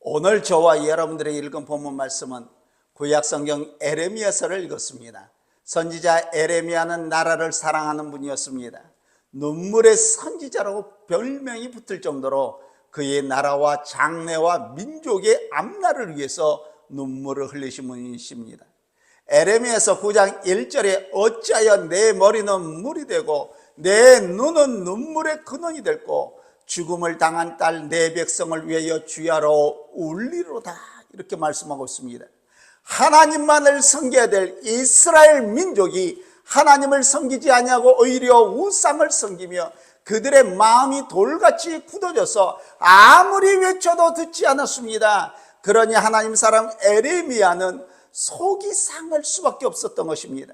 오늘 저와 여러분들이 읽은 본문 말씀은 구약성경 에레미야서를 읽었습니다. 선지자 에레미야는 나라를 사랑하는 분이었습니다. 눈물의 선지자라고 별명이 붙을 정도로 그의 나라와 장래와 민족의 앞날을 위해서 눈물을 흘리신 분이십니다. 에레미야서 9장 1절에 어찌하여 내 머리는 물이 되고 내 눈은 눈물의 근원이 됐고 죽음을 당한 딸 내 백성을 위하여 주야로 울리로다, 이렇게 말씀하고 있습니다. 하나님만을 섬겨야 될 이스라엘 민족이 하나님을 섬기지 아니하고 오히려 우상을 섬기며 그들의 마음이 돌같이 굳어져서 아무리 외쳐도 듣지 않았습니다. 그러니 하나님 사람 에레미야는 속이 상할 수밖에 없었던 것입니다.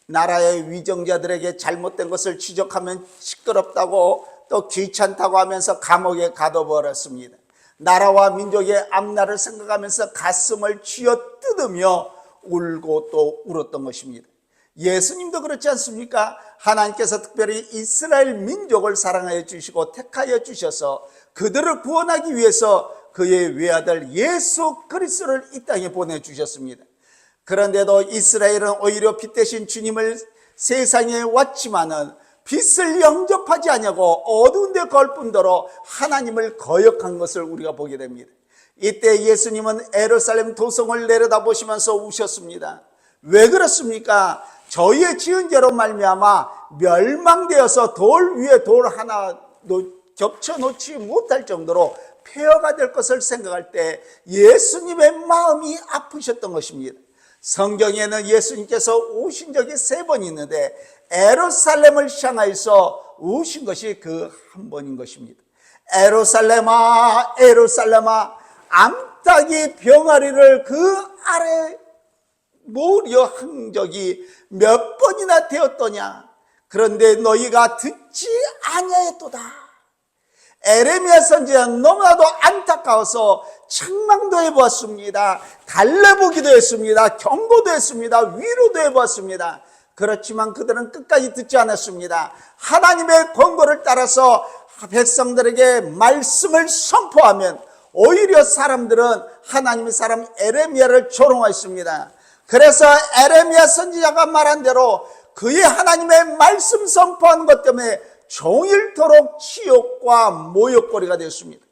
나라의 위정자들에게 잘못된 것을 지적하면 시끄럽다고 또 귀찮다고 하면서 감옥에 가둬버렸습니다. 나라와 민족의 앞날을 생각하면서 가슴을 쥐어뜯으며 울고 또 울었던 것입니다. 예수님도 그렇지 않습니까? 하나님께서 특별히 이스라엘 민족을 사랑하여 주시고 택하여 주셔서 그들을 구원하기 위해서 그의 외아들 예수 그리스도를 이 땅에 보내주셨습니다. 그런데도 이스라엘은 오히려 빛 대신 주님을 세상에 왔지만은 빛을 영접하지 아니하고 어두운 데 걸 뿐더러 하나님을 거역한 것을 우리가 보게 됩니다. 이때 예수님은 예루살렘 도성을 내려다보시면서 우셨습니다. 왜 그렇습니까? 저희의 지은 죄로 말미암아 멸망되어서 돌 위에 돌 하나 겹쳐놓지 못할 정도로 폐허가 될 것을 생각할 때 예수님의 마음이 아프셨던 것입니다. 성경에는 예수님께서 우신 적이 3번 있는데 예루살렘을 향하여서 우신 것이 그 한 번인 것입니다. 예루살렘아 예루살렘아 암탉이 병아리를 그 아래 모으려 한 적이 몇 번이나 되었더냐. 그런데 너희가 듣지 아니하였도다. 에레미야 선지자는 너무나도 안타까워서 책망도 해보았습니다. 달래보기도 했습니다. 경고도 했습니다. 위로도 해보았습니다. 그렇지만 그들은 끝까지 듣지 않았습니다. 하나님의 권고를 따라서 백성들에게 말씀을 선포하면 오히려 사람들은 하나님의 사람 에레미야를 조롱했습니다. 그래서 에레미야 선지자가 말한 대로 그의 하나님의 말씀 선포한 것 때문에 종일토록 치욕과 모욕거리가 되었습니다.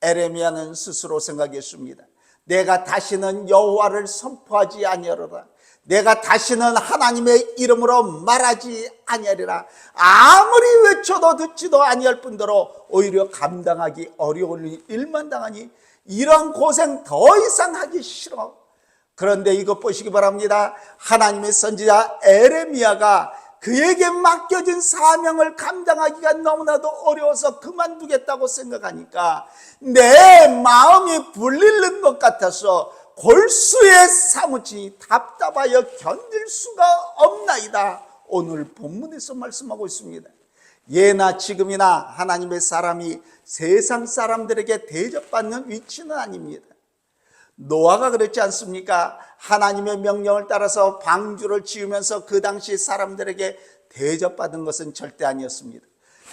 에레미야는 스스로 생각했습니다. 내가 다시는 여호와를 선포하지 아니하리라. 내가 다시는 하나님의 이름으로 말하지 아니하리라. 아무리 외쳐도 듣지도 아니할 뿐더러 오히려 감당하기 어려운 일만 당하니 이런 고생 더 이상 하기 싫어. 그런데 이것 보시기 바랍니다. 하나님의 선지자 에레미야가 그에게 맡겨진 사명을 감당하기가 너무나도 어려워서 그만두겠다고 생각하니까 내 마음이 불리는 것 같아서 골수에 사무치니 답답하여 견딜 수가 없나이다. 오늘 본문에서 말씀하고 있습니다. 예나 지금이나 하나님의 사람이 세상 사람들에게 대접받는 위치는 아닙니다. 노아가 그랬지 않습니까? 하나님의 명령을 따라서 방주를 지으면서 그 당시 사람들에게 대접받은 것은 절대 아니었습니다.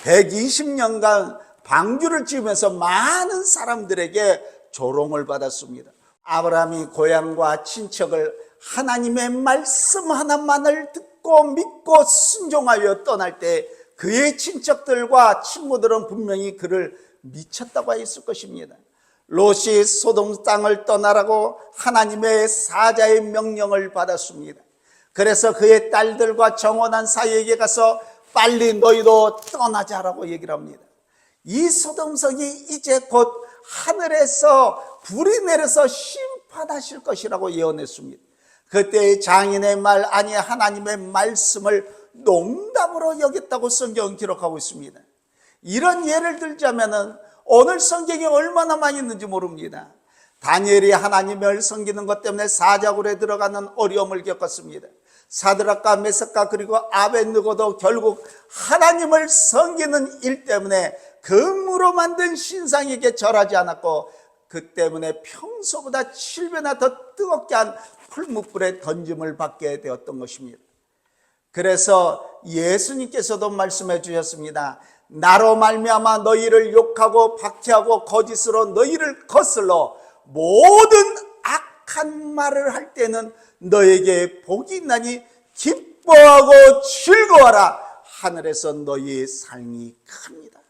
120년간 방주를 지으면서 많은 사람들에게 조롱을 받았습니다. 아브라함이 고향과 친척을 하나님의 말씀 하나만을 듣고 믿고 순종하여 떠날 때 그의 친척들과 친구들은 분명히 그를 미쳤다고 했을 것입니다. 롯이 소돔 땅을 떠나라고 하나님의 사자의 명령을 받았습니다. 그래서 그의 딸들과 정혼한 사이에게 가서 빨리 너희도 떠나자라고 얘기를 합니다. 이 소돔성이 이제 곧 하늘에서 불이 내려서 심판하실 것이라고 예언했습니다. 그때의 장인의 말 아니 하나님의 말씀을 농담으로 여겼다고 성경은 기록하고 있습니다. 이런 예를 들자면은 오늘 성경에 얼마나 많이 있는지 모릅니다. 다니엘이 하나님을 섬기는 것 때문에 사자굴에 들어가는 어려움을 겪었습니다. 사드락과 메삭과 그리고 아벳느고도 결국 하나님을 섬기는 일 때문에 금으로 만든 신상에게 절하지 않았고 그 때문에 평소보다 7배나 더 뜨겁게 한 풀무불에 던짐을 받게 되었던 것입니다. 그래서 예수님께서도 말씀해 주셨습니다. 나로 말미암아 너희를 욕하고 박해하고 거짓으로 너희를 거슬러 모든 악한 말을 할 때는 너에게 복이 있나니 기뻐하고 즐거워라. 하늘에서 너희의 삶이 큽니다.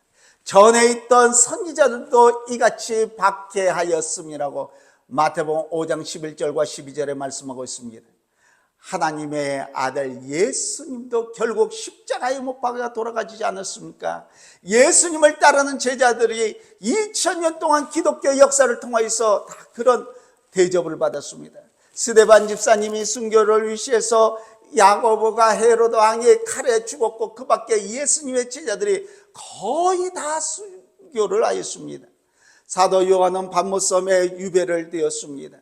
전에 있던 선지자들도 이같이 박해하였음이라고 마태복음 5장 11절과 12절에 말씀하고 있습니다. 하나님의 아들 예수님도 결국 십자가에 못 박아 돌아가지 않았습니까? 예수님을 따르는 제자들이 2000년 동안 기독교 역사를 통하여서 다 그런 대접을 받았습니다. 스데반 집사님이 순교를 위시해서 야고보가 헤로드 왕의 칼에 죽었고 그 밖에 예수님의 제자들이 거의 다 순교를 하였습니다. 사도 요한은 밤모섬에 유배를 되었습니다.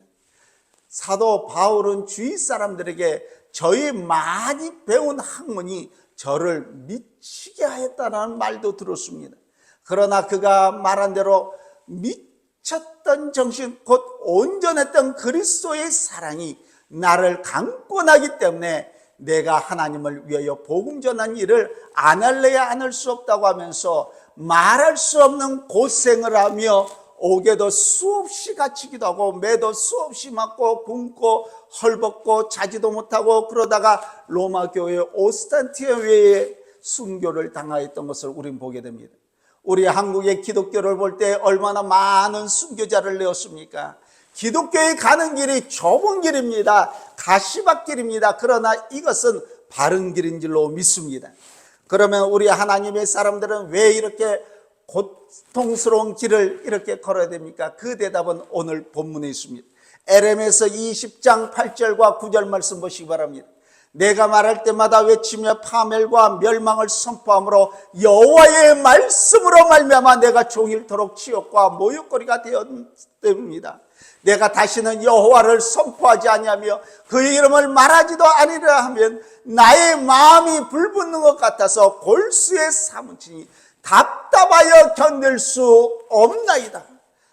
사도 바울은 주위 사람들에게 저희 많이 배운 학문이 저를 미치게 하였다는 말도 들었습니다. 그러나 그가 말한 대로 미쳤던 정신, 곧 온전했던 그리스도의 사랑이 나를 강권하기 때문에 내가 하나님을 위하여 복음 전한 일을 안 할래야 안 할 수 없다고 하면서 말할 수 없는 고생을 하며 옥에도 수없이 갇히기도 하고 매도 수없이 맞고 굶고 헐벗고 자지도 못하고 그러다가 로마 교회 오스탄티아회에 순교를 당하였던 것을 우리는 보게 됩니다. 우리 한국의 기독교를 볼 때 얼마나 많은 순교자를 내었습니까? 기독교에 가는 길이 좁은 길입니다. 가시밭길입니다. 그러나 이것은 바른 길인 줄로 믿습니다. 그러면 우리 하나님의 사람들은 왜 이렇게 고통스러운 길을 이렇게 걸어야 됩니까? 그 대답은 오늘 본문에 있습니다. 에레미야서 20장 8절과 9절 말씀 보시기 바랍니다. 내가 말할 때마다 외치며 파멸과 멸망을 선포함으로 여호와의 말씀으로 말미암아 내가 종일토록 치욕과 모욕거리가 되었습니다. 내가 다시는 여호와를 선포하지 아니하며 그의 이름을 말하지도 아니라 하면 나의 마음이 불붙는 것 같아서 골수에 사무치니 답답하여 견딜 수 없나이다.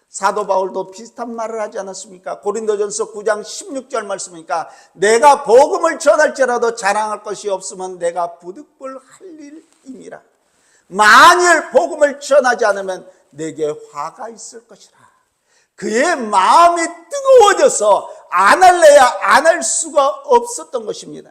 사도 바울도 비슷한 말을 하지 않았습니까? 고린도전서 9장 16절 말씀이니까 내가 복음을 전할지라도 자랑할 것이 없으면 내가 부득불 할 일임이라. 만일 복음을 전하지 않으면 내게 화가 있을 것이라. 그의 마음이 뜨거워져서 안 할래야 안 할 수가 없었던 것입니다.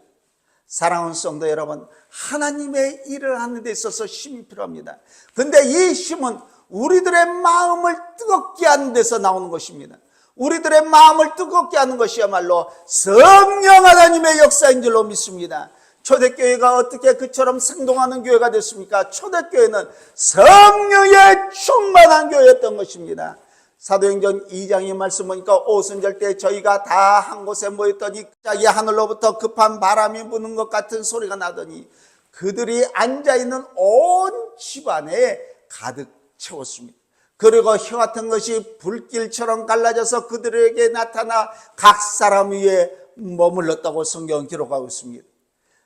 사랑하는 성도 여러분, 하나님의 일을 하는 데 있어서 힘이 필요합니다. 그런데 이 힘은 우리들의 마음을 뜨겁게 하는 데서 나오는 것입니다. 우리들의 마음을 뜨겁게 하는 것이야말로 성령 하나님의 역사인 줄로 믿습니다. 초대교회가 어떻게 그처럼 생동하는 교회가 됐습니까? 초대교회는 성령의 충만한 교회였던 것입니다. 사도행전 2장의 말씀 보니까 오순절 때 저희가 다 한 곳에 모였더니 자기 하늘로부터 급한 바람이 부는 것 같은 소리가 나더니 그들이 앉아있는 온 집안에 가득 채웠습니다. 그리고 혀 같은 것이 불길처럼 갈라져서 그들에게 나타나 각 사람 위에 머물렀다고 성경은 기록하고 있습니다.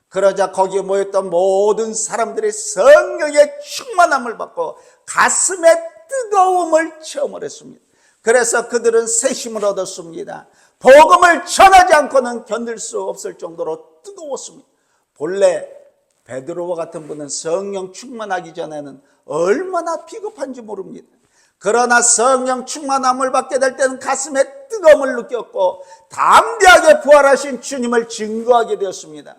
그러자 거기에 모였던 모든 사람들이 성령의 충만함을 받고 가슴의 뜨거움을 체험을 했습니다. 그래서 그들은 새 힘을 얻었습니다. 복음을 전하지 않고는 견딜 수 없을 정도로 뜨거웠습니다. 본래 베드로와 같은 분은 성령 충만하기 전에는 얼마나 비겁한지 모릅니다. 그러나 성령 충만함을 받게 될 때는 가슴에 뜨거움을 느꼈고 담대하게 부활하신 주님을 증거하게 되었습니다.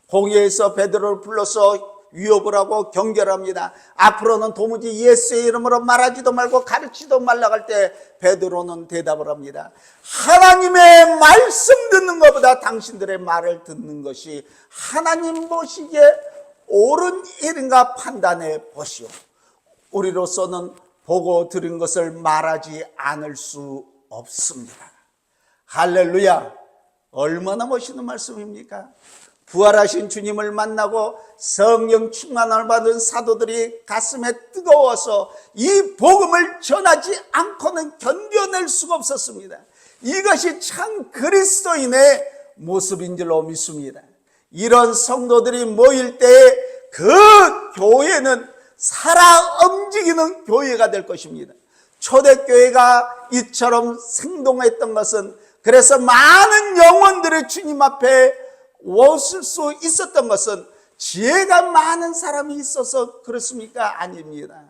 공회에서 베드로를 불러서 위협을 하고 경계합니다. 앞으로는 도무지 예수의 이름으로 말하지도 말고 가르치도 말라고 할 때 베드로는 대답을 합니다. 하나님의 말씀 듣는 것보다 당신들의 말을 듣는 것이 하나님 보시기에 옳은 일인가 판단해 보시오. 우리로서는 보고 들은 것을 말하지 않을 수 없습니다. 할렐루야! 얼마나 멋있는 말씀입니까? 부활하신 주님을 만나고 성령 충만함을 받은 사도들이 가슴에 뜨거워서 이 복음을 전하지 않고는 견뎌낼 수가 없었습니다. 이것이 참 그리스도인의 모습인 줄로 믿습니다. 이런 성도들이 모일 때 그 교회는 살아 움직이는 교회가 될 것입니다. 초대교회가 이처럼 생동했던 것은 그래서 많은 영혼들이 주님 앞에 왔을 수 있었던 것은 지혜가 많은 사람이 있어서 그렇습니까? 아닙니다.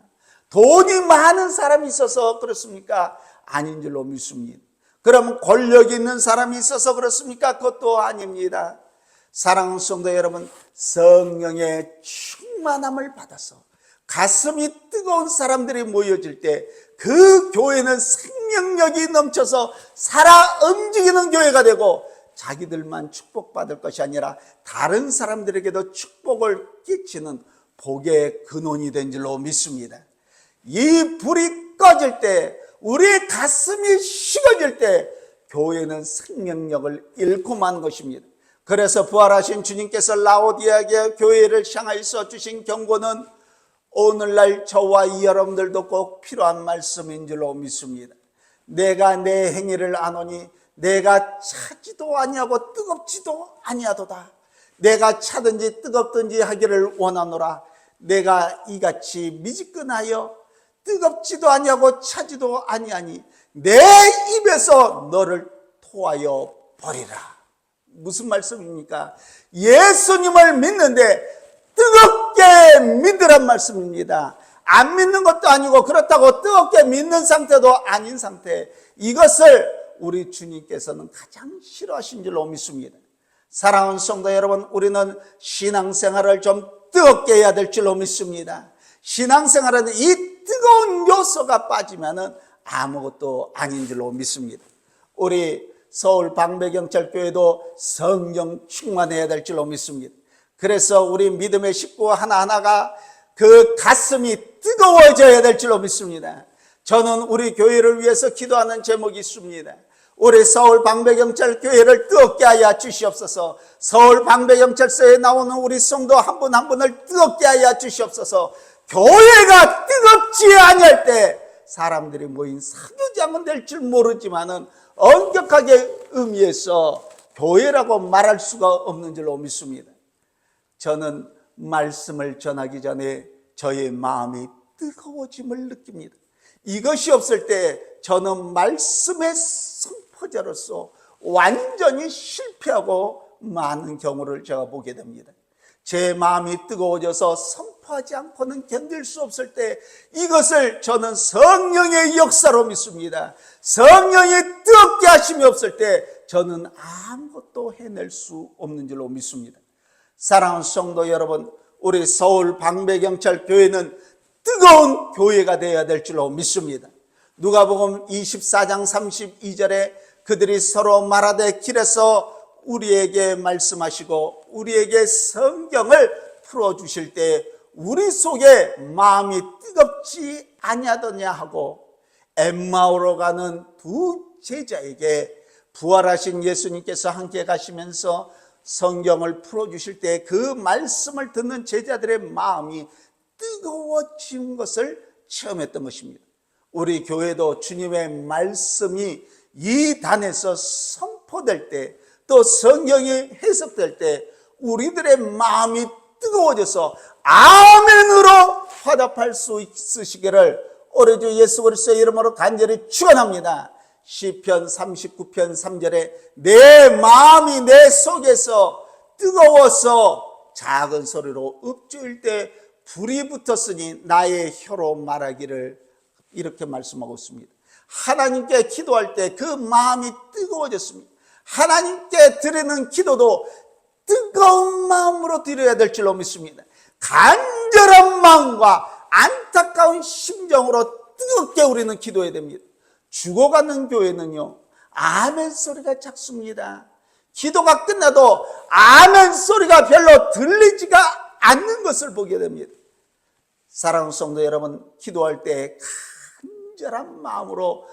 돈이 많은 사람이 있어서 그렇습니까? 아닌 줄로 믿습니다. 그러면 권력이 있는 사람이 있어서 그렇습니까? 그것도 아닙니다. 사랑하는 성도 여러분, 성령의 충만함을 받아서 가슴이 뜨거운 사람들이 모여질 때 그 교회는 생명력이 넘쳐서 살아 움직이는 교회가 되고, 자기들만 축복받을 것이 아니라 다른 사람들에게도 축복을 끼치는 복의 근원이 된 줄로 믿습니다. 이 불이 꺼질 때, 우리의 가슴이 식어질 때 교회는 생명력을 잃고 만 것입니다. 그래서 부활하신 주님께서 라오디아 교회를 향하여서 주신 경고는 오늘날 저와 여러분들도 꼭 필요한 말씀인 줄로 믿습니다. 내가 내 행위를 아노니 내가 차지도 아니하고 뜨겁지도 아니하도다. 내가 차든지 뜨겁든지 하기를 원하노라. 내가 이같이 미지근하여 뜨겁지도 아니하고 차지도 아니하니 내 입에서 너를 토하여 버리라. 무슨 말씀입니까? 예수님을 믿는데 뜨겁게 믿으란 말씀입니다. 안 믿는 것도 아니고 그렇다고 뜨겁게 믿는 상태도 아닌 상태, 이것을 우리 주님께서는 가장 싫어하신 줄로 믿습니다. 사랑하는 성도 여러분, 우리는 신앙생활을 좀 뜨겁게 해야 될 줄로 믿습니다. 신앙생활은 이 뜨거운 요소가 빠지면 아무것도 아닌 줄로 믿습니다. 우리 서울 방배경찰교회도 성령 충만해야 될 줄로 믿습니다. 그래서 우리 믿음의 식구 하나하나가 그 가슴이 뜨거워져야 될 줄로 믿습니다. 저는 우리 교회를 위해서 기도하는 제목이 있습니다. 우리 서울 방배경찰교회를 뜨겁게 하여 주시옵소서. 서울 방배경찰서에 나오는 우리 성도 한 분 한 분을 뜨겁게 하여 주시옵소서. 교회가 뜨겁지 아니할 때 사람들이 모인 사교장은 될 줄 모르지만은 엄격하게 의미해서 교회라고 말할 수가 없는 줄로 믿습니다. 저는 말씀을 전하기 전에 저의 마음이 뜨거워짐을 느낍니다. 이것이 없을 때 저는 말씀의 선포자로서 완전히 실패하고 많은 경우를 제가 보게 됩니다. 제 마음이 뜨거워져서 선포하지 않고는 견딜 수 없을 때 이것을 저는 성령의 역사로 믿습니다. 성령이 뜨겁게 하심이 없을 때 저는 아무것도 해낼 수 없는 줄로 믿습니다. 사랑하는 성도 여러분, 우리 서울 방배경찰교회는 뜨거운 교회가 되어야 될 줄로 믿습니다. 누가복음 24장 32절에 그들이 서로 말하되 길에서 우리에게 말씀하시고 우리에게 성경을 풀어주실 때 우리 속에 마음이 뜨겁지 아니하더냐 하고, 엠마오로 가는 두 제자에게 부활하신 예수님께서 함께 가시면서 성경을 풀어주실 때 그 말씀을 듣는 제자들의 마음이 뜨거워진 것을 체험했던 것입니다. 우리 교회도 주님의 말씀이 이 단에서 선포될 때, 또 성경이 해석될 때 우리들의 마음이 뜨거워져서 아멘으로 화답할 수 있으시기를 우리 주 예수 그리스도의 이름으로 간절히 축원합니다. 시편 39편 3절에 내 마음이 내 속에서 뜨거워서 작은 소리로 읊조릴 때 불이 붙었으니 나의 혀로 말하기를, 이렇게 말씀하고 있습니다. 하나님께 기도할 때 그 마음이 뜨거워졌습니다. 하나님께 드리는 기도도 뜨거운 마음으로 드려야 될 줄로 믿습니다. 간절한 마음과 안타까운 심정으로 뜨겁게 우리는 기도해야 됩니다. 죽어가는 교회는요, 아멘 소리가 작습니다. 기도가 끝나도 아멘 소리가 별로 들리지가 않는 것을 보게 됩니다. 사랑하는 성도 여러분, 기도할 때 간절한 마음으로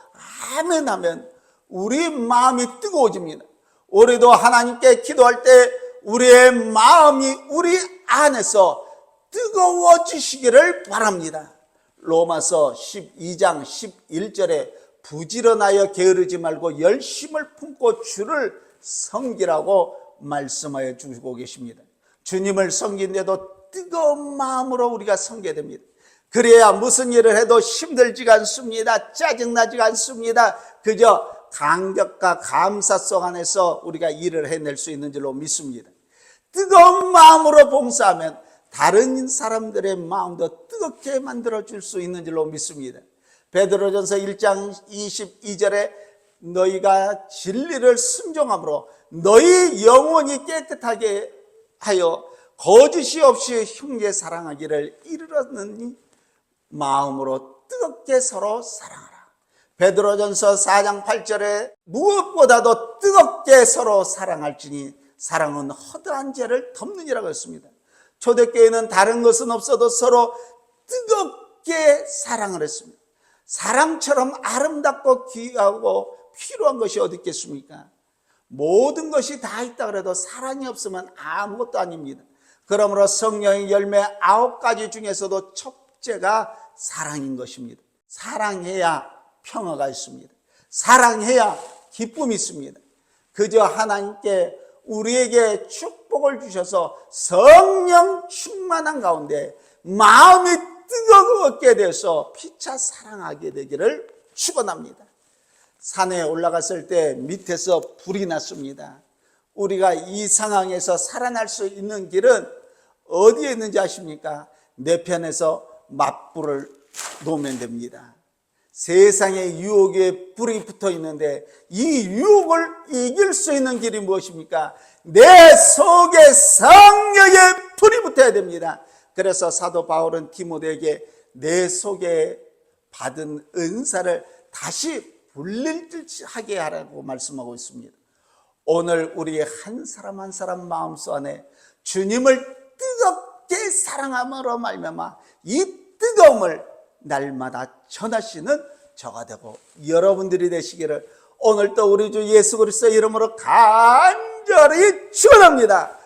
아멘 하면 우리 마음이 뜨거워집니다. 우리도 하나님께 기도할 때 우리의 마음이 우리 안에서 뜨거워지시기를 바랍니다. 로마서 12장 11절에 부지런하여 게으르지 말고 열심을 품고 주를 섬기라고 말씀하여 주고 계십니다. 주님을 섬기는데도 뜨거운 마음으로 우리가 섬겨야 됩니다. 그래야 무슨 일을 해도 힘들지가 않습니다. 짜증나지가 않습니다. 그저 감격과 감사 속 안에서 우리가 일을 해낼 수 있는 줄로 믿습니다. 뜨거운 마음으로 봉사하면 다른 사람들의 마음도 뜨겁게 만들어줄 수 있는 줄로 믿습니다. 베드로전서 1장 22절에 너희가 진리를 순종함으로 너희 영혼이 깨끗하게 하여 거짓이 없이 형제 사랑하기를 이르렀느니 마음으로 뜨겁게 서로 사랑하라. 베드로전서 4장 8절에 무엇보다도 뜨겁게 서로 사랑할지니 사랑은 허다한 죄를 덮느니라고 했습니다. 초대교회는 다른 것은 없어도 서로 뜨겁게 사랑을 했습니다. 사랑처럼 아름답고 귀하고 필요한 것이 어디 있겠습니까? 모든 것이 다 있다 그래도 사랑이 없으면 아무것도 아닙니다. 그러므로 성령의 열매 9가지 중에서도 첫째가 사랑인 것입니다. 사랑해야 평화가 있습니다. 사랑해야 기쁨이 있습니다. 그저 하나님께 우리에게 축복을 주셔서 성령 충만한 가운데 마음이 뜨겁게 돼서 피차 사랑하게 되기를 축원합니다. 산에 올라갔을 때 밑에서 불이 났습니다. 우리가 이 상황에서 살아날 수 있는 길은 어디에 있는지 아십니까? 내 편에서 맞불을 놓으면 됩니다. 세상의 유혹에 불이 붙어 있는데 이 유혹을 이길 수 있는 길이 무엇입니까? 내 속에 성령의 불이 붙어야 됩니다. 그래서 사도 바울은 디모데에게 내 속에 받은 은사를 다시 불릴듯하게 하라고 말씀하고 있습니다. 오늘 우리의 한 사람 한 사람 마음속 안에 주님을 뜨겁게 사랑함으로 말미암아 이 뜨거움을 날마다 전하시는 저가 되고 여러분들이 되시기를 오늘도 우리 주 예수 그리스도의 이름으로 간절히 축원합니다.